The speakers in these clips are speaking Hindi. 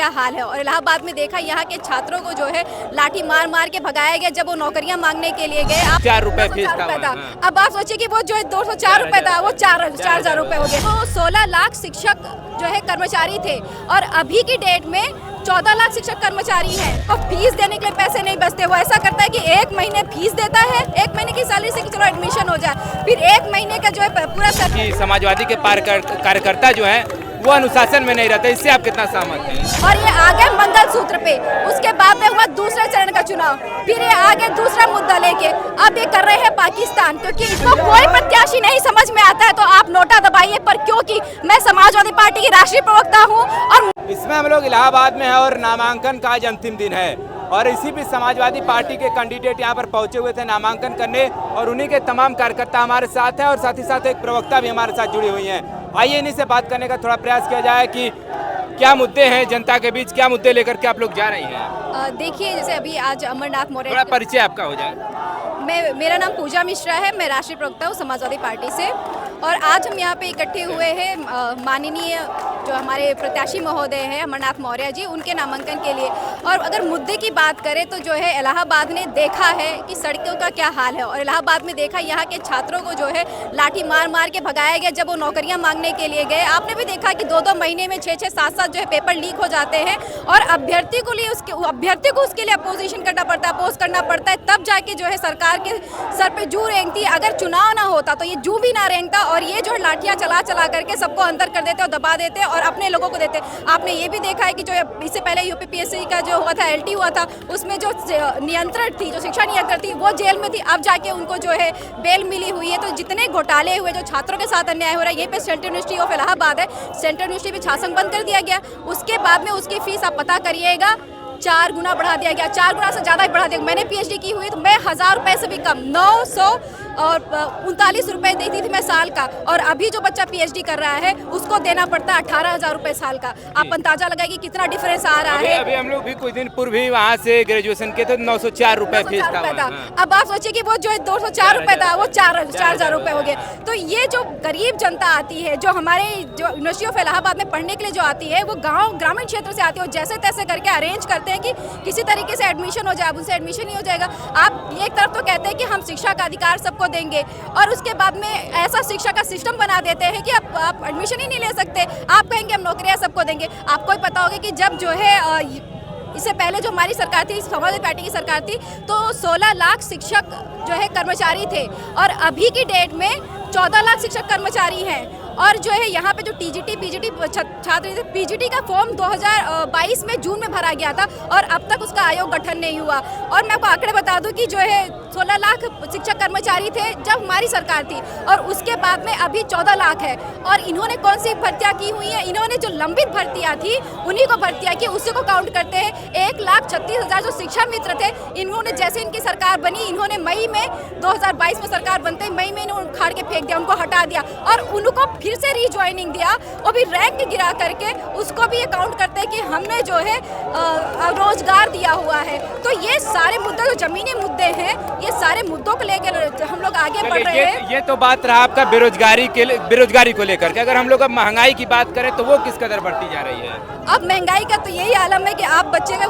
क्या हाल है। और इलाहाबाद में देखा यहाँ के छात्रों को जो है लाठी मार मार के भगाया गया जब वो नौकरियां मांगने के लिए गए। 4 रुपए फीस था। अब आप सोचिए कि वो जो है 204 रुपए था वो 4,000 रुपए हो गए। तो 16 लाख शिक्षक जो है कर्मचारी थे और अभी की डेट में 14 लाख शिक्षक कर्मचारी हैं। तो फीस देने के लिए पैसे नहीं बचते। वो ऐसा करता है कि एक महीने फीस देता है, एक महीने की सैलरी से कि चलो एडमिशन हो जाए, फिर एक महीने का जो है पूरा समाजवादी के कार्यकर्ता जो है वो अनुशासन में नहीं रहते। इससे आप कितना सहमत हैं? और ये आ गए मंगलसूत्र पे, उसके बाद में हुआ दूसरे चरण का चुनाव, फिर ये आगे दूसरा मुद्दा लेके अब ये कर रहे हैं पाकिस्तान, क्योंकि इनको कोई प्रत्याशी नहीं समझ में आता है तो आप नोटा दबाइए। पर क्योंकि मैं समाजवादी पार्टी की राष्ट्रीय प्रवक्ता हूँ और इसमें हम लोग इलाहाबाद में है और नामांकन का आज अंतिम दिन है और इसी भी समाजवादी पार्टी के कैंडिडेट यहाँ पर पहुंचे हुए थे नामांकन करने और उन्हीं के तमाम कार्यकर्ता हमारे साथ हैं और साथ ही साथ एक प्रवक्ता भी हमारे साथ जुड़ी हुई हैं। आइए इन्हीं से बात करने का थोड़ा प्रयास किया जाए कि क्या मुद्दे हैं जनता के बीच, क्या मुद्दे लेकर के आप लोग जा रही हैं। देखिए जैसे अभी आज अमरनाथ मौर्य, थोड़ा परिचय आपका हो जाए। मेरा नाम पूजा मिश्रा है, मैं राष्ट्रीय प्रवक्ता हूँ समाजवादी पार्टी से। और आज हम यहाँ पे इकट्ठे हुए हैं माननीय जो हमारे प्रत्याशी महोदय हैं अमरनाथ मौर्य जी, उनके नामांकन के लिए। और अगर मुद्दे की बात करें तो जो है इलाहाबाद ने देखा है कि सड़कों का क्या हाल है और इलाहाबाद में देखा यहाँ के छात्रों को जो है लाठी मार मार के भगाया गया जब वो नौकरियाँ मांगने के लिए गए। आपने भी देखा कि 2-2 महीने में 6-6, 7-7 जो है पेपर लीक हो जाते हैं और अभ्यर्थी को उसके लिए अपोजिशन करना पड़ता है, अपोज करना पड़ता है, तब जाके जो है सरकार के सर पे जू रेंगती है। अगर चुनाव ना होता तो ये जू भी ना रेंगता और ये जो लाठियां चला चला करके सबको अंदर कर देते और दबा देते और अपने लोगों को देते। आपने ये भी देखा है कि जो इससे पहले यूपीपीएससी का जो हुआ था, एलटी हुआ था, उसमें जो नियंत्रण थी, जो शिक्षा नियंत्रण थी, वो जेल में थी। अब जाके उनको जो है बेल मिली हुई है। तो जितने घोटाले हुए, जो छात्रों के साथ अन्याय हो रहा है, यहीं पे सेंट्रल यूनिवर्सिटी ऑफ इलाहाबाद है, सेंट्रल यूनिवर्सिटी में छात्र बंद कर दिया गया। उसके बाद में उसकी फीस आप पता करिएगा 4 गुना बढ़ा दिया गया, 4 गुना से ज़्यादा बढ़ा दिया। मैंने पीएचडी की हुई तो मैं 1000 रुपये से भी कम 939 रुपये देती थी मैं साल का, और अभी जो बच्चा पीएचडी कर रहा है उसको देना पड़ता है 18,000 रुपये साल का। आप अंदाजा लगाइए कितना डिफरेंस आ रहा है। अभी हम लोग भी कुछ दिन पूर्व ही वहाँ से ग्रेजुएशन के तो 904 रुपये फीस था। अब आप सोचिए कि वो जो 204 रुपये था वो 4,000 रुपये हो गए। तो ये जो गरीब जनता आती है, जो हमारे जो यूनिवर्सिटी ऑफ इलाहाबाद में पढ़ने के लिए जो आती है, वो गाँव ग्रामीण क्षेत्र से आती है और जैसे तैसे करके अरेंज करते हैं कि किसी तरीके से एडमिशन हो जाए। अब उनसे एडमिशन नहीं हो जाएगा। आप एक तरफ तो कहते हैं कि हम शिक्षा का अधिकार सबको देंगे और उसके बाद में ऐसा शिक्षा का सिस्टम बना देते हैं कि आप एडमिशन ही नहीं ले सकते। आप कहेंगे हम नौकरियां सबको देंगे। आपको ही पता होगा कि जब जो है इससे पहले जो हमारी सरकार थी, समाजवादी पार्टी की सरकार थी, तो 16 लाख शिक्षक जो है कर्मचारी थे और अभी की डेट में 14 लाख शिक्षक कर्मचारी हैं। और जो है यहाँ पे जो टीजीटी पीजीटी छात्र थे, पीजीटी का फॉर्म 2022 में जून में भरा गया था और अब तक उसका आयोग गठन नहीं हुआ। और मैं आपको आंकड़े बता दूं कि जो है 16 लाख शिक्षक कर्मचारी थे जब हमारी सरकार थी और उसके बाद में अभी 14 लाख है। और इन्होंने कौन सी भर्तियाँ की हुई हैं? इन्होंने जो लंबित भर्तियाँ थी उन्हीं को भर्तियाँ की, उसी को काउंट करते हैं। 1,36,000 जो शिक्षा मित्र थे, इन्होंने जैसे इनकी सरकार बनी, इन्होंने मई में 2022 में सरकार बनते ही मई में इन्होंने उखाड़ के फेंक दिया, उनको हटा दिया और उनको फिर से रीज्वाइनिंग दिया। वो भी रैंक गिरा करके उसको भी ये काउंट करते हैं कि हमने जो है रोजगार दिया हुआ है। तो ये सारे मुद्दे जो जमीनी मुद्दे हैं, ये सारे मुद्दों को लेकर हम लोग आगे बढ़ रहे हैं। ये तो बात रहा आपका बेरोजगारी को लेकर के। अगर हम लोग अब महंगाई की बात करें तो वो किस कदर बढ़ती जा रही है? अब महंगाई का तो यही आलम है कि आप बच्चे का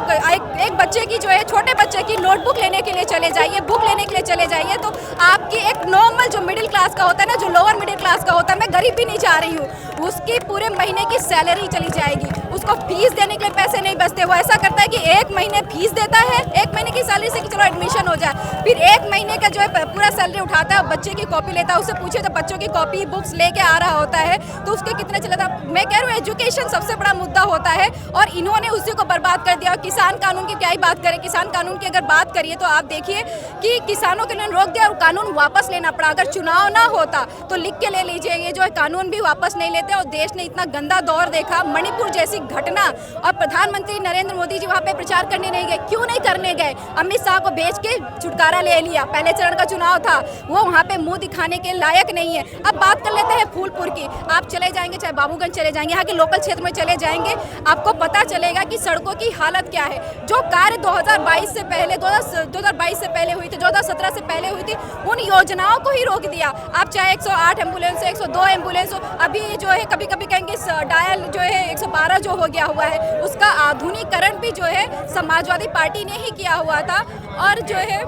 एक बच्चे की जो है, छोटे बच्चे की नोटबुक लेने के लिए चले जाइए, बुक लेने के लिए चले जाइए, तो आपकी एक नॉर्मल जो मिडिल क्लास का होता है ना, जो लोअर मिडिल क्लास का होता है, मैं गरीब भी नहीं चाह रही हूँ, उसकी पूरे महीने की सैलरी चली जाएगी। उसको फीस देने के लिए पैसे नहीं बचते। वो ऐसा करता है कि एक महीने फीस देता है, एक महीने की सैलरी से कि चलो एडमिशन हो जाए, फिर एक महीने का जो है पूरा सैलरी उठाता है, बच्चे की कॉपी लेता है। उससे पूछे तो बच्चों की कॉपी बुक्स लेके आ रहा होता है तो उसके कितने चलता। मैं कह रही हूँ एजुकेशन सबसे बड़ा मुद्दा होता है और इन्होंने उसी को बर्बाद कर दिया। और किसान कानून की क्या ही बात करें, किसान कानून की अगर बात करिए तो आप देखिए कि किसानों के लिए रोक दिया और कानून वापस लेना पड़ा। अगर चुनाव ना होता तो लिख के ले लीजिए, ये जो है कानून भी वापस नहीं लेते। और देश ने इतना गंदा दौर देखा, मणिपुर जैसी घटना, और प्रधानमंत्री नरेंद्र मोदी जी वहाँ पे प्रचार करने नहीं गए। क्यों नहीं करने गए? अमित शाह को भेज के छुटकारा ले लिया। पहले चरण का चुनाव था, वो वहाँ पे मुंह दिखाने के लायक नहीं है। अब बात कर लेते हैं फूलपुर की। आप चले जाएंगे, चाहे बाबूगंज चले जाएंगे, यहाँ के लोकल क्षेत्र में चले जाएंगे, आपको पता चलेगा कि सड़कों की हालत क्या है। जो कार्य 2022 से पहले 2022 से पहले हुई थी, 2017 से पहले हुई थी, उन योजनाओं को ही रोक दिया। आप चाहे 108 एम्बुलेंस, 102 एम्बुलेंस हो, अभी जो है कभी कभी कहेंगे डायल जो है 112 जो हो गया हुआ है, उसका आधुनिकीकरण भी जो है समाजवादी पार्टी ने ही किया हुआ था। और जो है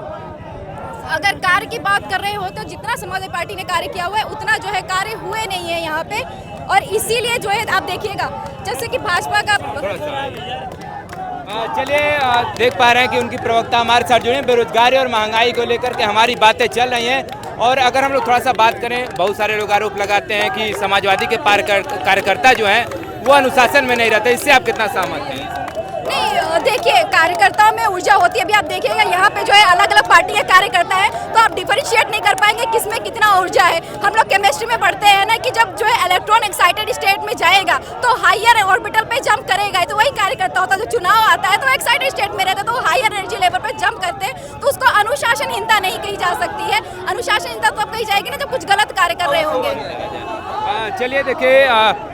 अगर कार्य की बात कर रहे हो तो जितना समाजवादी पार्टी ने कार्य किया हुआ है उतना जो है कार्य हुए नहीं है यहाँ पे। और इसीलिए जो है आप देखिएगा जैसे कि भाजपा का चलिए देख पा रहे हैं कि उनकी प्रवक्ता हमारे साथ जुड़े हैं। बेरोजगारी और महंगाई को लेकर के हमारी बातें चल रही हैं। और अगर हम लोग थोड़ा सा बात करें, बहुत सारे लोग आरोप लगाते हैं कि समाजवादी के कार्यकर्ता जो हैं वो अनुशासन में नहीं रहते। इससे आप कितना सहमत हैं? नहीं, देखिए कार्यकर्ताओं में ऊर्जा होती है। अभी आप देखिएगा यहाँ पे जो है अलग अलग पार्टी के कार्यकर्ता है तो आप डिफरेंशिएट नहीं कर पाएंगे किसमें कितना ऊर्जा है। हम लोग केमिस्ट्री में पढ़ते हैं ना कि जब जो है इलेक्ट्रॉन एक्साइटेड स्टेट में जाएगा तो हायर ऑर्बिटल पे जंप करेगा। तो वही कार्यकर्ता होता है। जो चुनाव आता है तो एक्साइटेड स्टेट में रहता है तो हायर एनर्जी लेवल पर जंप करते हैं। तो उसको अनुशासनहीनता नहीं कही जा सकती है। अनुशासनहीनता तो अब कही जाएगी ना जब कुछ गलत कार्य कर रहे होंगे। चलिए देखिए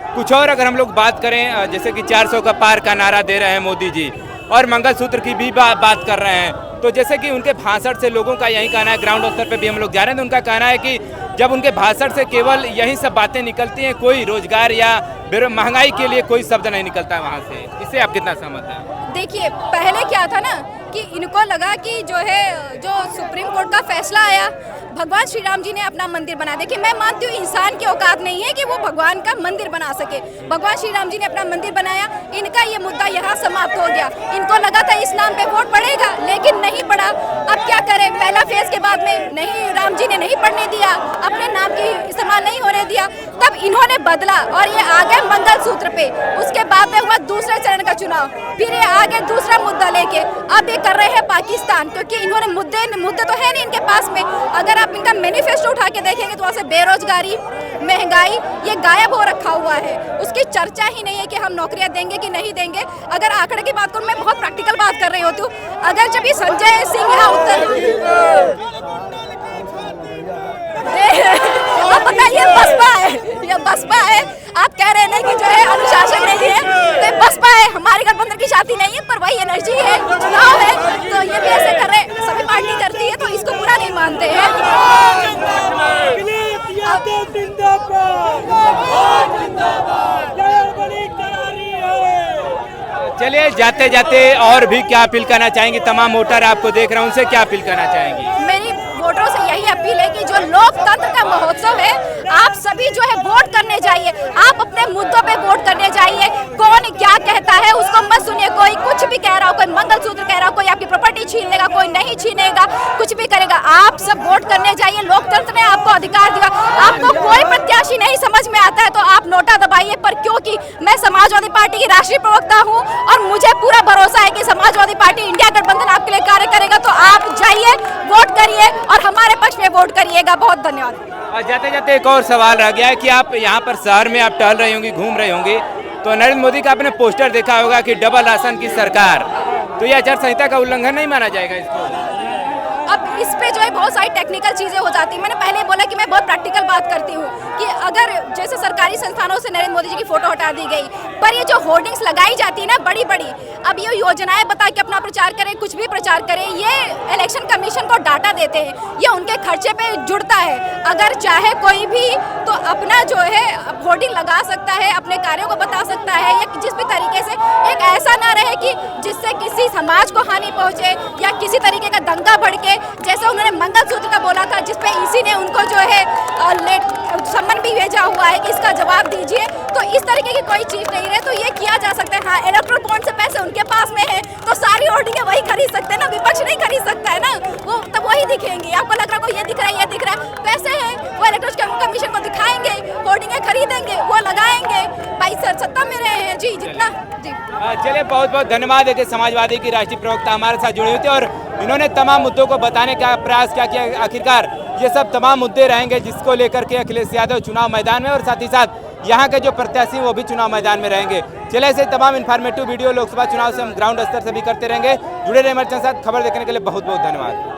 कुछ और अगर हम लोग बात करें, जैसे कि 400 का पार का नारा दे रहे हैं मोदी जी और मंगलसूत्र की भी बात कर रहे हैं। तो जैसे कि उनके भाषण से लोगों का यही कहना है, ग्राउंड स्तर पे भी हम लोग जा रहे हैं तो उनका कहना है कि जब उनके भाषण से केवल यही सब बातें निकलती हैं, कोई रोजगार या महंगाई के लिए कोई शब्द नहीं निकलता है वहाँ से। इससे आप कितना सहमत हैं? देखिए पहले क्या था ना कि इनको लगा कि जो है जो सुप्रीम कोर्ट का फैसला आया, भगवान श्री राम जी ने अपना मंदिर बना। देखिए मैं मानती हूँ इंसान की औकात नहीं है कि वो भगवान का मंदिर बना सके। भगवान श्री राम जी ने अपना मंदिर बनाया, इनका ये मुद्दा यहाँ समाप्त हो गया। इनको लगा था इस्लाम पे वोट पड़ेगा लेकिन नहीं पड़ा। अब क्या करें, पहला फेज के बाद में नहीं, राम जी ने नहीं पढ़ने दिया, अपने नाम की इस्तेमाल नहीं होने दिया। तब इन्होंने बदला और ये आ गए मंगलसूत्र पे। उसके बाद में हुआ दूसरे चरण का चुनाव, फिर ये आगे दूसरा मुद्दा लेके अब ये कर रहे हैं पाकिस्तान, क्योंकि इन्होंने मुद्दे तो है नहीं इनके पास में। अगर आप इनका मैनिफेस्टो उठा के देखेंगे तो वहाँ से बेरोजगारी, महंगाई ये गायब हो रखा हुआ है। उसकी चर्चा ही नहीं है कि हम नौकरियां देंगे कि नहीं देंगे। अगर आंकड़े की बात करूँ, मैं बहुत प्रैक्टिकल बात कर रही होती हूँ। अगर जब ये संजय सिंह यहाँ अब बताइए ये बसपा है। आप कह रहे हैं कि जो है अनुशासन नहीं है तो ये बसपा है। हमारी गठबंधन की छाती नहीं है पर वही एनर्जी है, चुनाव है तो ये भी ऐसे कर रहे हैं। सभी पार्टी करती है तो इसको पूरा नहीं मानते हैं। चलिए जाते जाते और भी क्या अपील करना चाहेंगी? तमाम वोटर आपको देख रहे हैं, उनसे क्या अपील करना चाहेंगी? मेरी वोटरों से यही अपील है कि जो लोकतंत्र का महोत्सव है आप सभी जो है वोट करने जाइए। आप अपने मुद्दों पे वोट करने जाइए। कौन क्या कहता है उसको मत सुनिए। कोई कुछ भी कह रहा हो, कोई मंगलसूत्र कह रहा हो, कोई आपकी प्रॉपर्टी छीन लेगा, कोई नहीं छीनेगा, कुछ भी करेगा। आप सब वोट करने जाइए। लोकतंत्र ने आपको अधिकार दिया। आपको कोई प्रत्याशी नहीं समझ में आता है तो आप नोटा दबाइए। पर क्योंकि मैं समाजवादी पार्टी की राष्ट्रीय प्रवक्ता हूँ और मुझे पूरा भरोसा है कि समाजवादी पार्टी इंडिया गठबंधन आपके लिए कार्य करेगा, तो आप जाइए, वोट करिए और हमारे पक्ष में वोट करिएगा। बहुत धन्यवाद। और जाते जाते एक और सवाल रह गया है कि आप यहाँ पर शहर में आप टहल रही होंगी, घूम रही होंगी, तो नरेंद्र मोदी का आपने पोस्टर देखा होगा कि डबल राशन की सरकार, तो ये आचार संहिता का उल्लंघन नहीं माना जाएगा इसको? अब इस पे जो है बहुत सारी टेक्निकल चीज़ें हो जाती हैं। मैंने पहले बोला कि मैं बहुत प्रैक्टिकल बात करती हूँ कि अगर जैसे सरकारी संस्थानों से नरेंद्र मोदी जी की फोटो हटा दी गई, पर ये जो होर्डिंग्स लगाई जाती है ना बड़ी बड़ी, अब ये योजनाएं बता के अपना प्रचार करें, कुछ भी प्रचार करें, ये इलेक्शन कमीशन को डाटा देते हैं, ये उनके खर्चे पे जुड़ता है। अगर चाहे कोई भी तो अपना जो है होर्डिंग लगा सकता है, अपने कार्यों को बता सकता है, या जिस भी तरीके से एक ऐसा ना रहे कि जिससे किसी समाज को हानि पहुंचे या किसी तरीके का दंगा भड़के। जैसे उन्होंने मंगलसूत्र का बोला था जिसपे इसी ने उनको जो है सम्मन भी भेजा हुआ है कि इसका जवाब दीजिए, तो इस तरीके की कोई चीज नहीं रहे तो ये किया जा सकता है। हाँ, इलेक्ट्रल बॉन्ड से पैसे उनके पास में है तो सारी होर्डिंगें वही खरीद सकते हैं ना, विपक्ष नहीं खरीद सकता है ना, वो तब वही दिखेंगी। आपको लग रहा है ये दिख रहा है, ये दिख रहा है, पैसे हैं वो इलेक्ट्रल कमीशन को दिखाएंगे, होर्डिंगें खरीदेंगे, वो लगाएंगे। भाई सर सत्ता में रहे हैं जी, जितना जी। चलिए बहुत बहुत धन्यवाद है कि समाजवादी की राष्ट्रीय प्रवक्ता हमारे साथ जुड़े हुए थे और इन्होंने तमाम मुद्दों को बताने का प्रयास क्या किया। आखिरकार ये सब तमाम मुद्दे रहेंगे जिसको लेकर के अखिलेश यादव चुनाव मैदान में और साथ ही साथ यहाँ के जो प्रत्याशी वो भी चुनाव मैदान में रहेंगे। चले ऐसे तमाम इन्फॉर्मेटिव वीडियो लोकसभा चुनाव से हम ग्राउंड स्तर से भी करते रहेंगे। जुड़े रहे हमारे साथ। खबर देखने के लिए बहुत बहुत धन्यवाद।